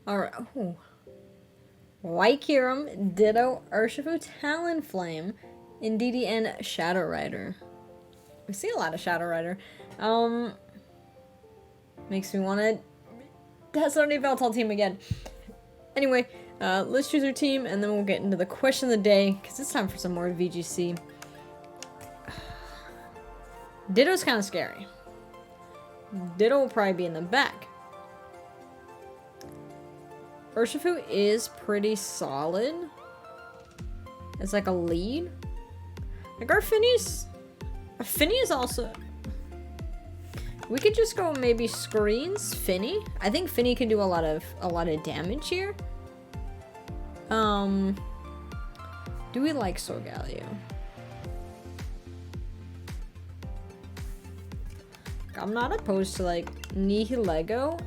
Alright. Oh. White Kyurem, Ditto, Urshifu, Talonflame, Indeedee, and Shadow Rider. We see a lot of Shadow Rider. Makes me want to test our new Veltal team again. Anyway, let's choose our team, and then we'll get into the question of the day, because it's time for some more VGC. Ditto's kind of scary. Ditto will probably be in the back. Urshifu is pretty solid. It's like a lead. Like our Finny's also... We could just go maybe screens Finny. I think Finny can do a lot of damage here. Do we like Solgaleo? I'm not opposed to like Nihilego.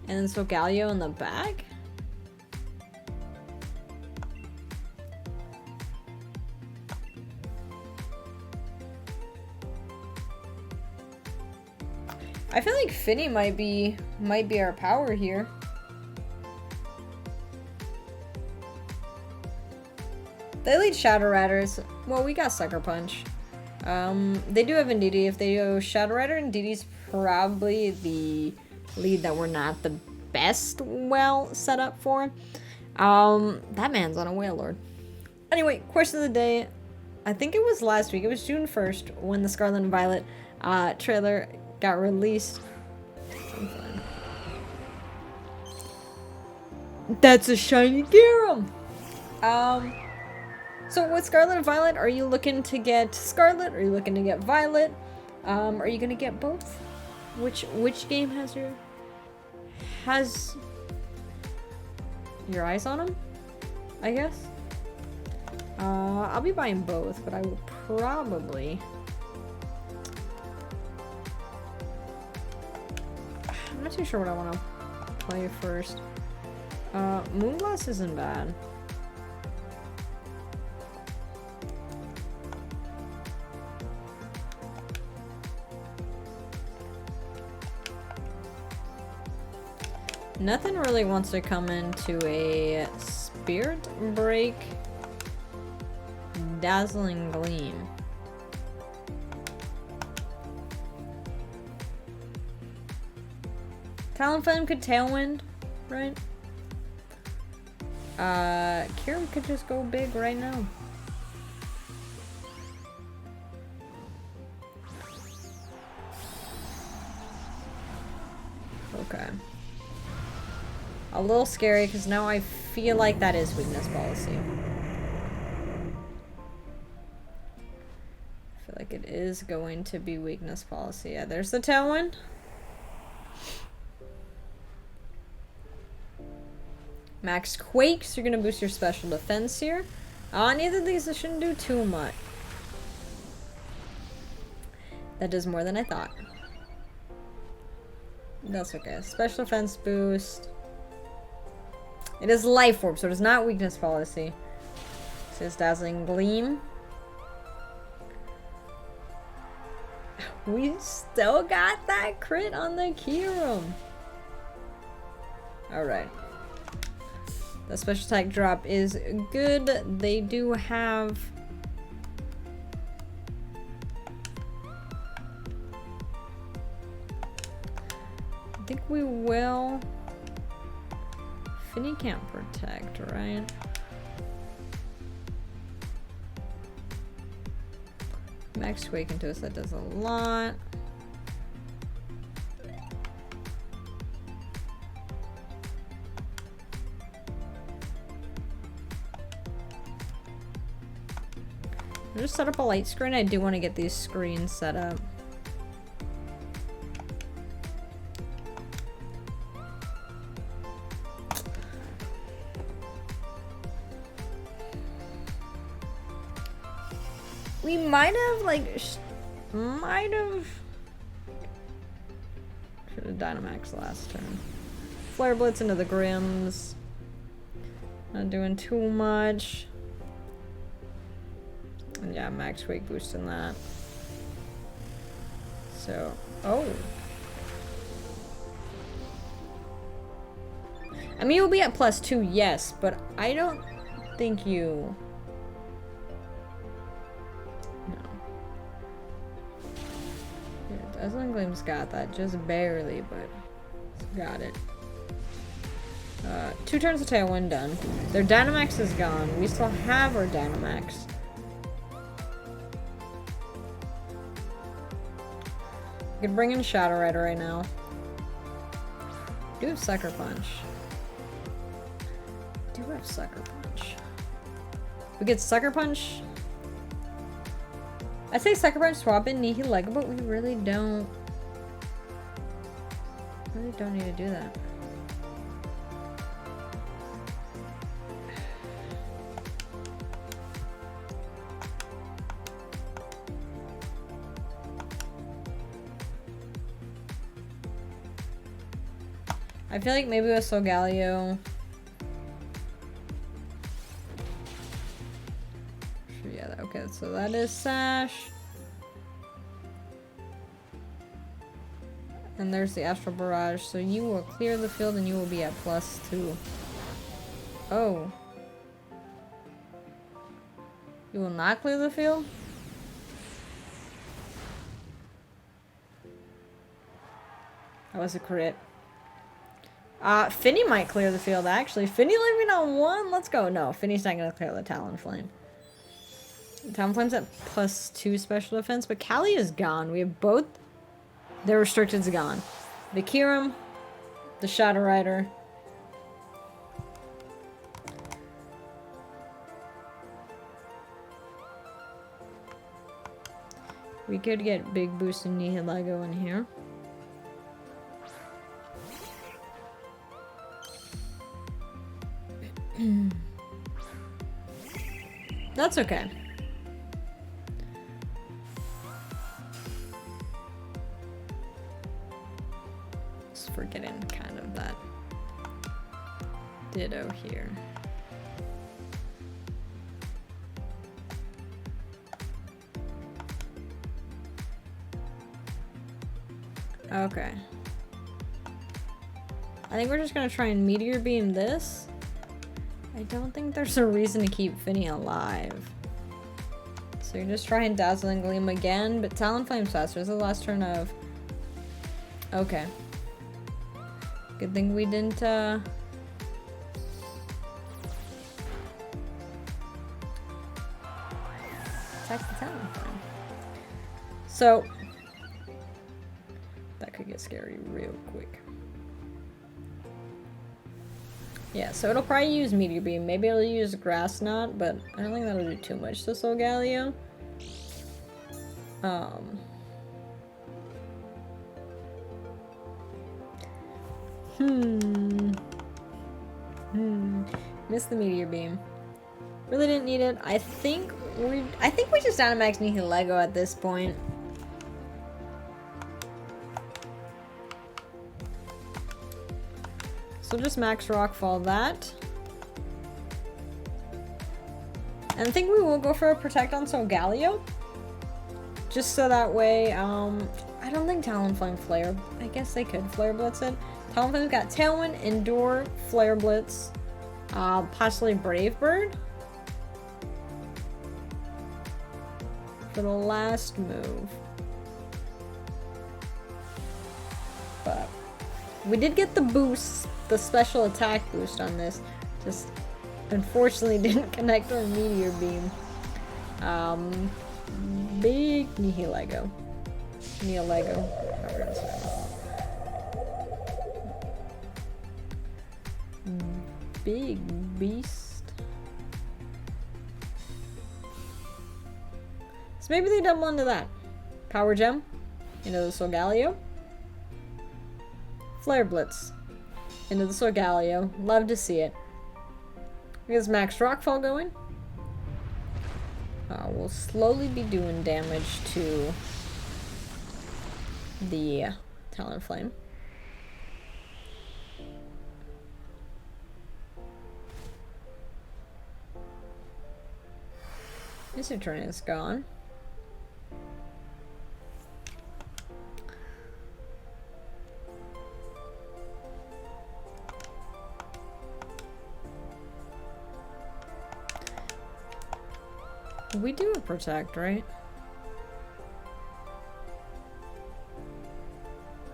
And then Solgaleo in the back. I feel like Finny might be our power here. They lead Shadow Riders. Well, we got Sucker Punch. They do have Indeedee. If they go Shadow Rider, Indeedee's probably the lead that we're not the best well set up for. That man's on a whale lord. Anyway, question of the day. I think it was last week. It was June 1st when the Scarlet and Violet trailer got released. That's a shiny Gyarem! So with Scarlet and Violet, are you looking to get Scarlet? Are you looking to get Violet? Are you gonna get both? Which game has your eyes on them? I guess. I'll be buying both, but I will probably. I'm not too sure what I want to play first. Moonglass isn't bad. Nothing really wants to come into a Spirit Break Dazzling Gleam. Talonflame could Tailwind, right? Kyurem could just go big right now. Okay. A little scary because now I feel like that is weakness policy. I feel like it is going to be weakness policy. Yeah, there's the Tailwind. Max Quakes, you're gonna boost your special defense here. Neither of these shouldn't do too much. That does more than I thought. That's okay. Special defense boost. It is Life Orb, so it is not weakness policy. It says Dazzling Gleam. We still got that crit on the Kyurem. Alright. The special attack drop is good. They do have... I think we will... Finny can't protect, right? Max Quake into us, that does a lot. I'll just set up a light screen. I do want to get these screens set up. We might have, like, should have Dynamax last turn. Flare Blitz into the Grims. Not doing too much. And yeah, Max Quake boosting that. So, oh. I mean, you'll be at +2, yes, but I don't think you... No. Yeah, Dazzling Gleam's got that, just barely, but it's got it. 2 turns of Tailwind done. Their Dynamax is gone. We still have our Dynamax. We could bring in Shadow Rider right now. Do have Sucker Punch. Do have Sucker Punch. We get Sucker Punch. I'd say Sucker Punch, swap in Nihilego, but we really don't need to do that. I feel like maybe with Solgaleo. Yeah, okay, so that is Sash. And there's the Astral Barrage, so you will clear the field and you will be at +2. Oh. You will not clear the field? That was a crit. Finny might clear the field, actually. Finny living on 1? Let's go. No, Finny's not going to clear the Talonflame. Talonflame's at +2 special defense, but Callie is gone. We have both. Their restricted's gone. The Kyurem, the Shadow Rider. We could get big boost in Nihilego in here. That's okay. Just forgetting kind of that ditto here. Okay. I think we're just gonna try and Meteor Beam this. I don't think there's a reason to keep Finny alive. So you're just trying Dazzling Gleam again, but Talonflame's faster. This is the last turn of... Okay. Good thing we didn't, attack the Talonflame. So... That could get scary real quick. Yeah, so it'll probably use Meteor Beam. Maybe it'll use Grass Knot, but I don't think that'll do too much to Solgaleo. Missed the Meteor Beam. Really didn't need it. I think we just Dynamax Nihilego at this point. So just Max Rockfall that. And I think we will go for a Protect on Solgaleo. Just so that way, I don't think Talonflame Flare. I guess they could Flare Blitz it. Talonflame's got Tailwind, Endure, Flare Blitz, possibly Brave Bird. For the last move. But we did get the boost. The special attack boost on this just unfortunately didn't connect our Meteor Beam. Big Nihilego. Big beast. So maybe they double into that. Power Gem into the Solgaleo. Flare Blitz into the Solgaleo. Love to see it. Is Max Rockfall going? We'll slowly be doing damage to the Talonflame. This turn is gone. We do have protect, right?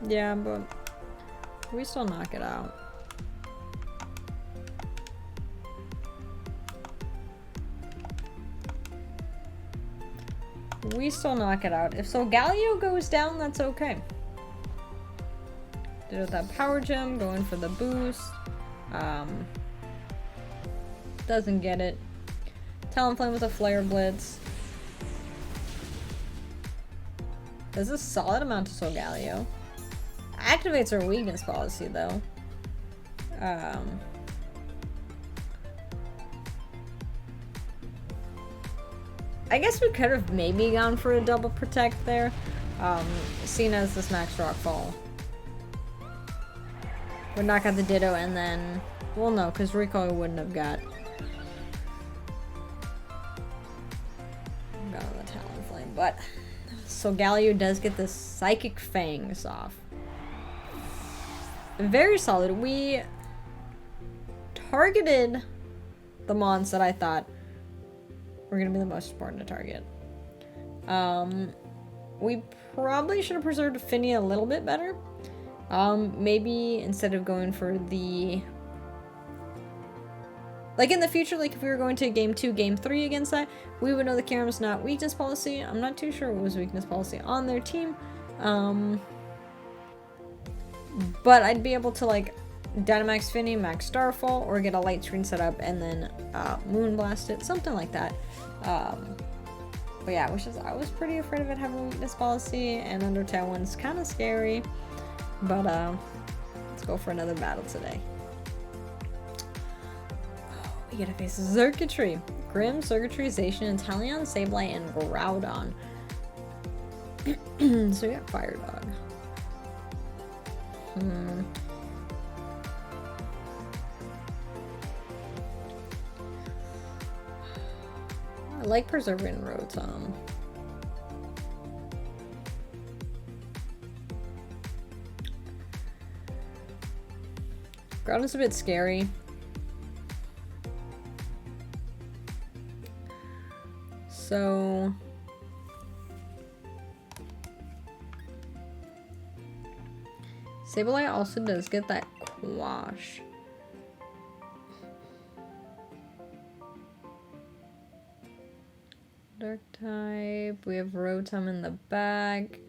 Yeah, but we still knock it out. We still knock it out. If Solgaleo goes down, that's okay. Did it with that power gem, going for the boost. Doesn't get it. Talonflame with a Flare Blitz. Does a solid amount to Solgaleo. Activates our weakness policy though. I guess we could have maybe gone for a double protect there, seeing as this max rockfall would knock out the Ditto and then, well no, because recoil wouldn't have got on the Talonflame, but Solgaleo does get the Psychic Fangs off. Very solid. We targeted the mons that I thought were gonna be the most important to target. We probably should have preserved Finny a little bit better. Maybe instead of going for the... Like in the future, like if we were going to game 2, game 3 against that, we would know the Karam's not weakness policy. I'm not too sure what was weakness policy on their team. But I'd be able to like Dynamax Finny, Max Starfall, or get a light screen set up and then Moonblast it, something like that. But yeah, I was pretty afraid of it having a weakness policy, and under Tailwind's kind of scary. But let's go for another battle today. Oh, we gotta face Circuitry, Grim, Circuitry, Inteleon, Sableye, and Groudon. So we got Fire Dog. I like preserving Rotom. Groudon's a bit scary. So Sableye also does get that Quash. Dark type. We have Rotom in the bag.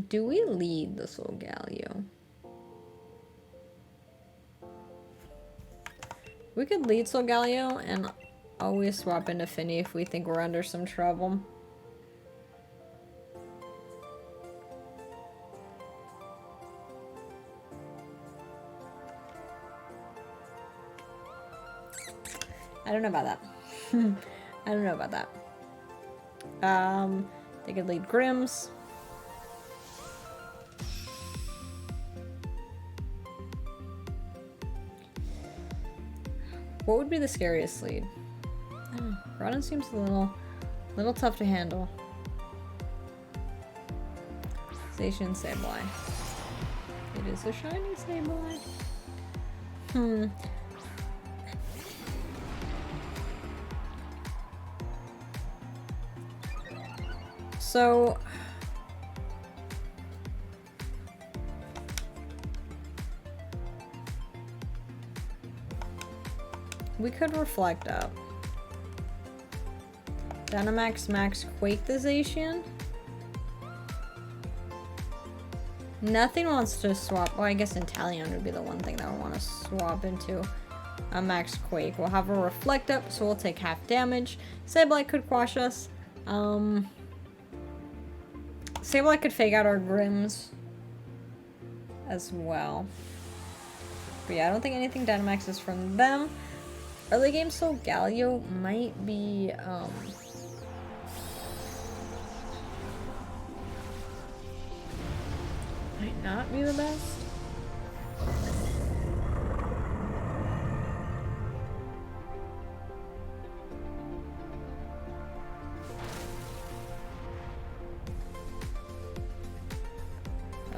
Do we lead the Solgaleo? We could lead Solgaleo and always swap into Finny if we think we're under some trouble. I don't know about that. I don't know about that. They could lead Grims. What would be the scariest lead? I don't know. Groudon seems a little tough to handle. Station Sableye. It is a shiny Sableye. So we could reflect up. Dynamax Max Quake the Zacian. Nothing wants to swap. Well, I guess Inteleon would be the one thing that I want to swap into a Max Quake. We'll have a Reflect up, so we'll take half damage. Sableye could quash us. Sableye could fake out our Grims as well. But yeah, I don't think anything Dynamax is from them. Early game Solgaleo might be might not be the best.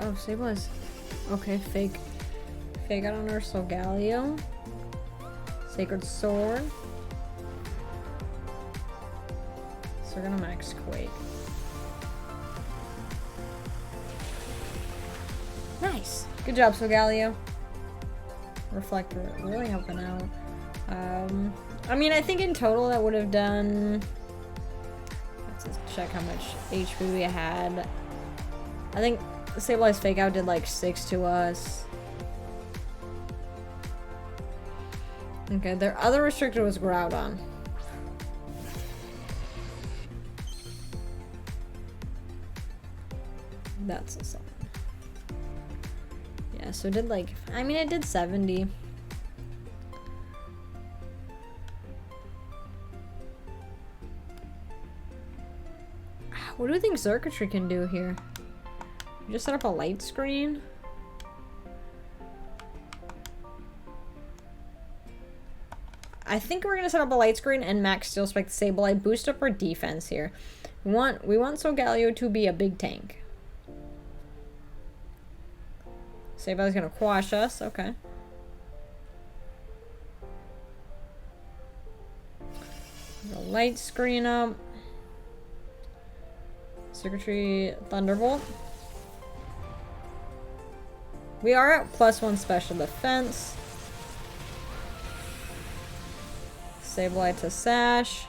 Oh, Sableye's okay. Fake out on our Solgaleo. Sacred Sword. So we're gonna max Quake. Nice! Good job, Solgaleo. Reflector really helping out. I mean, I think in total that would have done... Let's just check how much HP we had. I think Sableye Fake Out did like 6 to us. Okay, their other restrictor was Groudon. That's a song. Yeah, so it did like... I mean, it did 70. What do you think Circuitry can do here? Just set up a light screen? I think we're gonna set up a light screen and max Steel Spike the Sableye, boost up our defense here. We want Solgaleo to be a big tank. Sableye's gonna quash us, okay. The light screen up. Circuitry Thunderbolt. We are at +1 special defense. Sableye to Sash.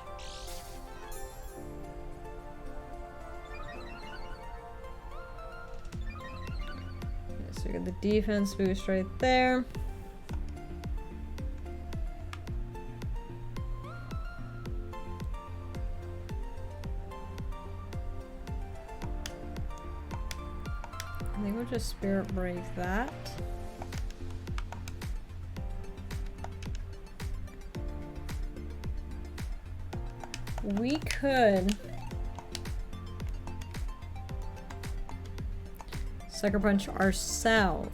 So we got the defense boost right there. I think we'll just Spirit Break that. We could Sucker Punch ourselves.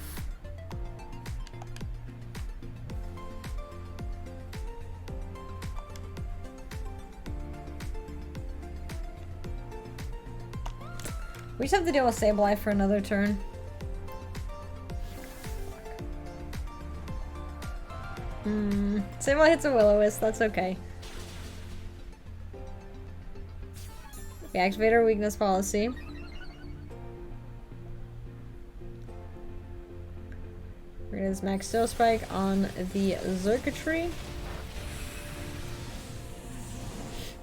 We just have to deal with Sableye for another turn. Sableye hits a Will-O-Wisp, that's okay. We activate our weakness policy. We're gonna use Max Steel Spike on the Circuitry.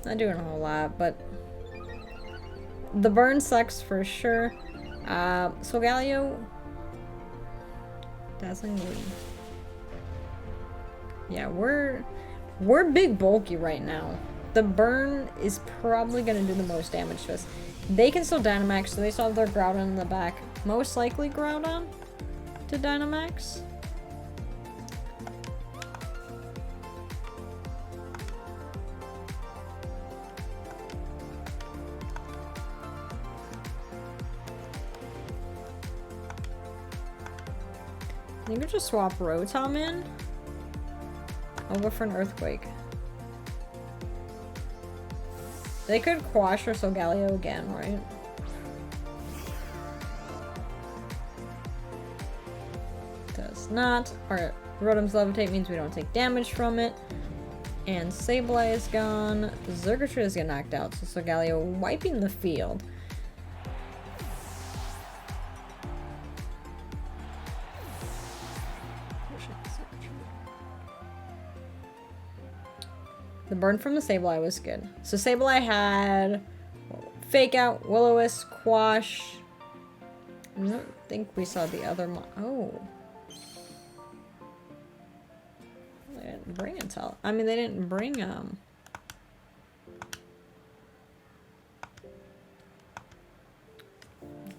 Not doing a whole lot, but the burn sucks for sure. Solgaleo, Dazzling Gleam. Yeah, we're big bulky right now. The burn is probably gonna do the most damage to us. They can still Dynamax, so they still have their Groudon in the back. Most likely Groudon to Dynamax. I think we'll just swap Rotom in. I'll go for an Earthquake. They could Quash or Solgaleo again, right? Does not. Our Rotom's Levitate means we don't take damage from it. And Sableye is gone. Xurkitree is getting knocked out, so Solgaleo wiping the field. The burn from the Sableye was good. So Sableye had Fake Out, Will-O-Wisp, Quash. I don't think we saw the other oh. They didn't bring Intel. I mean, they didn't bring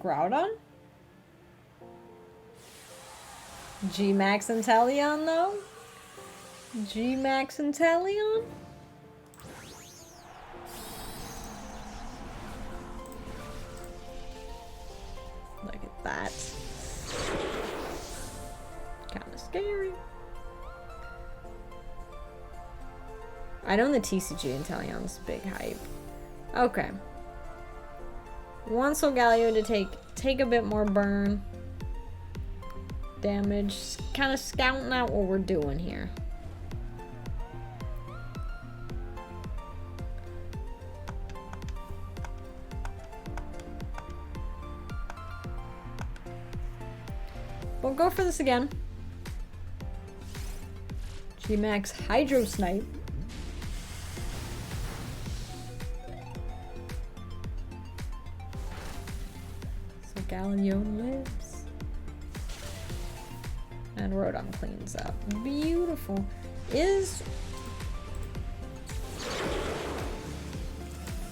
Groudon? G-Max Inteleon though? G-Max Inteleon? Look at that. Kind of scary. I know the TCG Inteleon's big hype. Okay. Want Solgaleo to take a bit more burn damage. Kind of scouting out what we're doing here. we'll go for this again. G-Max Hydro Snipe. So Galio lives. And Rotom cleans up. Beautiful. Is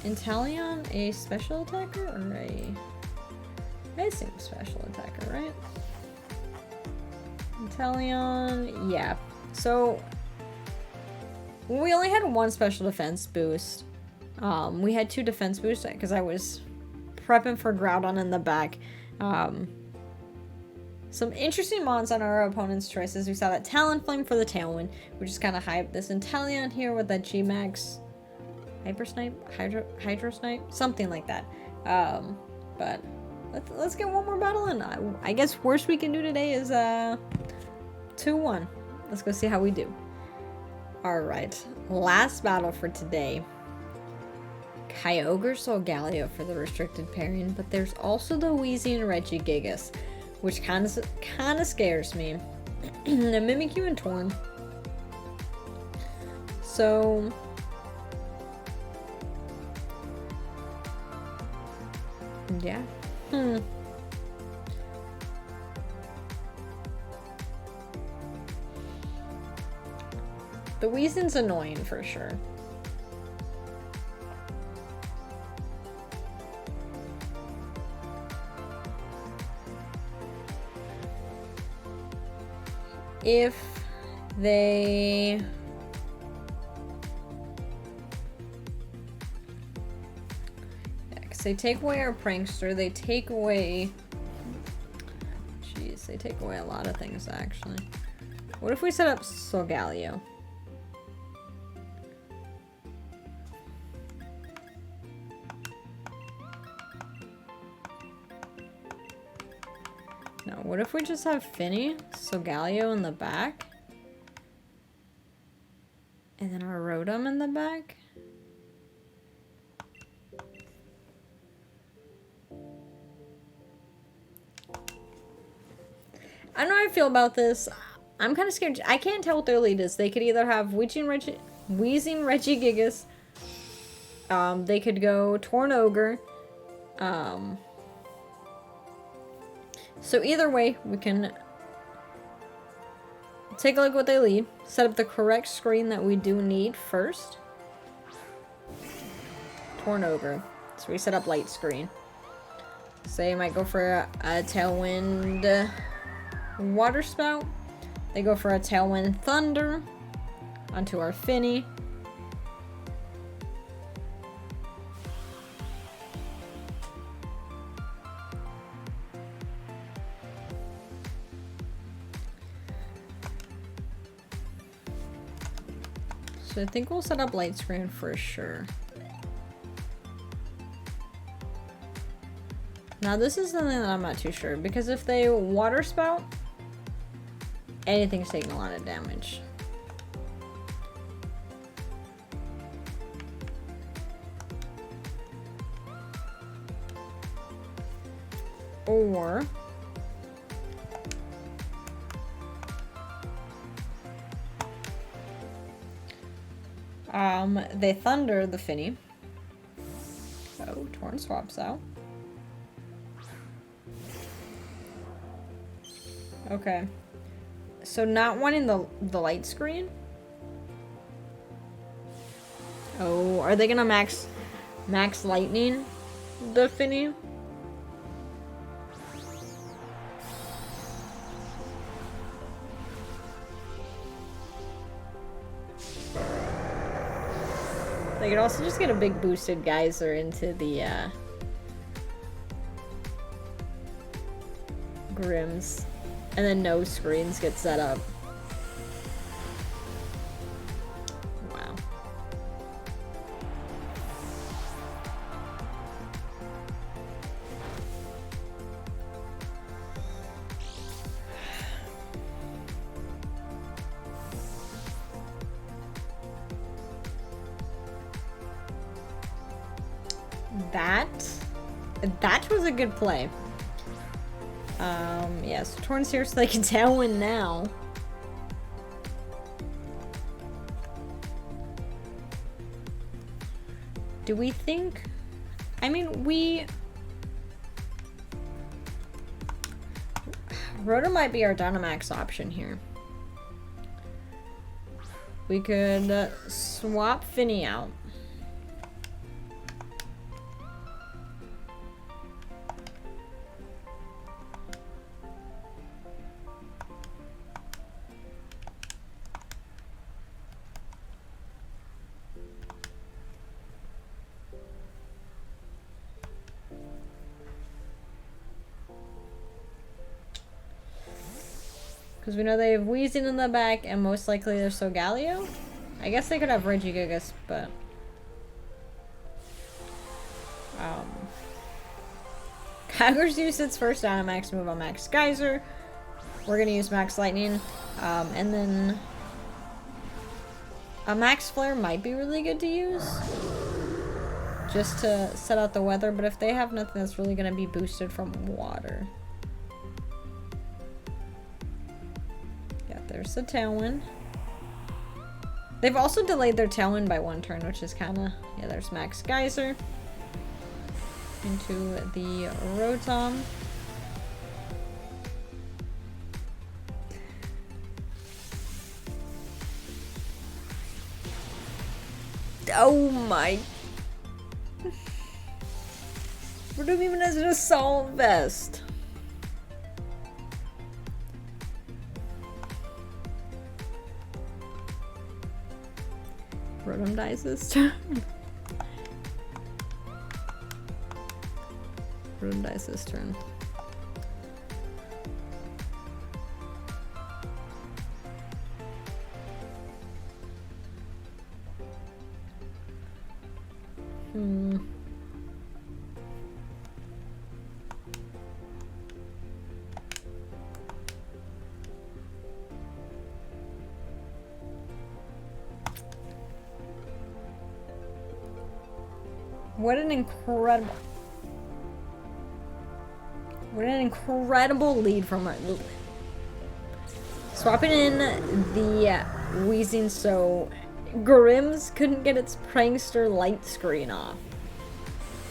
Inteleon a special attacker or a... I assume special attacker, right? Inteleon, yeah. So we only had one special defense boost. We had 2 defense boosts because I was prepping for Groudon in the back. Some interesting mons on our opponent's choices. We saw that Talonflame for the Tailwind, which is kind of hype. This Inteleon here with that G-Max Hyper Snipe? Hydro Snipe? Something like that. But let's get one more battle in. I guess worst we can do today is 2-1. Let's go see how we do. Alright, last battle for today. Kyogre Solgaleo for the restricted pairing, but there's also the Weezing Regigigas, which kind of scares me. The Mimikyu and Torn. So yeah. The Weezing's annoying for sure. If they... Yeah, because they take away our Prankster, they take away... Jeez, they take away a lot of things, actually. What if we set up Solgaleo? No, what if we just have Finny, Solgaleo in the back? And then our Rotom in the back? I don't know how I feel about this. I'm kind of scared. I can't tell what their lead is. They could either have Weezing Regigigas. They could go Torn Ogre. So either way, we can take a look at what they lead. Set up the correct screen that we do need first. Torn Ogre. So we set up light screen. Say I might go for a Tailwind Water Spout. They go for a Tailwind Thunder onto our Finny. So I think we'll set up light screen for sure. Now this is something that I'm not too sure, because if they Water Spout, anything's taking a lot of damage. Or they Thunder the Finny. Oh, Torn swaps out. Okay. So not wanting the light screen? Oh, are they gonna max lightning the Finny? They could also just get a big boosted geyser into the Grims, and then no screens get set up. Wow. That was a good play. Yeah, so Torn's here so they can Tailwind now. Do we think... I mean, Rotom might be our Dynamax option here. We could swap Finny out. Because we know they have Weezing in the back, and most likely they're Solgaleo. I guess they could have Regigigas, but... Kyogre's used its first Dynamax move on Max Geyser. We're going to use Max Lightning. And then... a Max Flare might be really good to use. Just to set out the weather, but if they have nothing that's really going to be boosted from water... There's the Tailwind. They've also delayed their Tailwind by 1 turn, which is kind of... yeah, there's Max Geyser. Into the Rotom. Oh my... Rotom even has an Assault Vest. Rotom dies this turn. Rotom dies this turn. What an incredible lead from our... Swapping in the Weezing so Grimm's couldn't get its Prankster light screen off.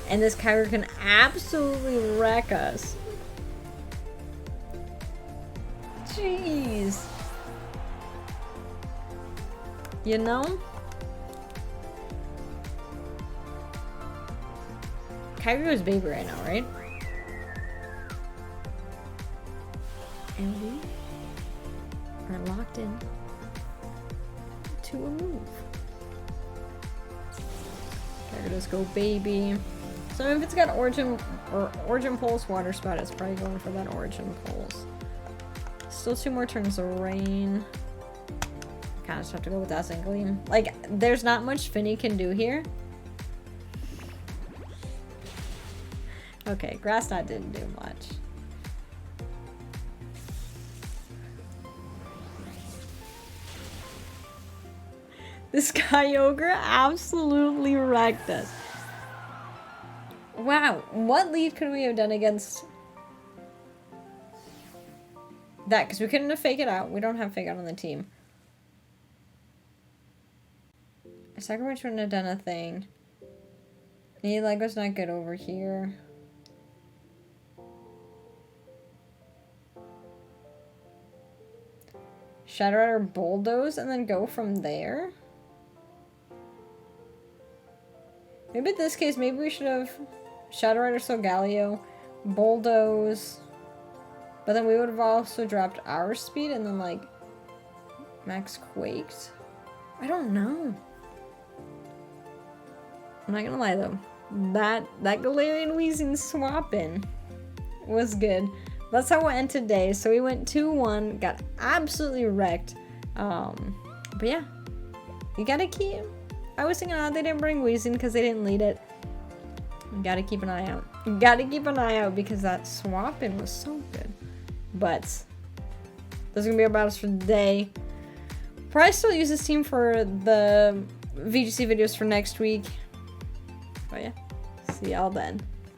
And this Kyogre can absolutely wreck us. Jeez. You know? Kyogre's baby right now, right? And we are locked in to a move. Kyogre does go baby. So if it's got Origin Pulse, Water Spout, it's probably going for that Origin Pulse. Still 2 more turns of rain. Kind of just have to go with Dazzling Gleam. Like, there's not much Finny can do here. Okay, Grass Knot didn't do much. This Kyogre absolutely wrecked us. Wow, what lead could we have done against that? Because we couldn't have Fake It Out. We don't have Fake Out on the team. Sucker Punch wouldn't have done a thing. Lego's not good over here. Shadow Rider Bulldoze and then go from there? Maybe in this case, maybe we should have Shadow Rider Solgaleo, Bulldoze, but then we would have also dropped our speed and then like Max Quaked? I don't know. I'm not gonna lie though. That Galarian Weezing swap-in was good. That's how it ended today. So we went 2-1, got absolutely wrecked. But yeah, you gotta keep... I was thinking, they didn't bring Weezing because they didn't lead it. You gotta keep an eye out. You gotta keep an eye out because that swap-in was so good. But those are gonna be our battles for the day. Probably still use this team for the VGC videos for next week. But yeah, see y'all then.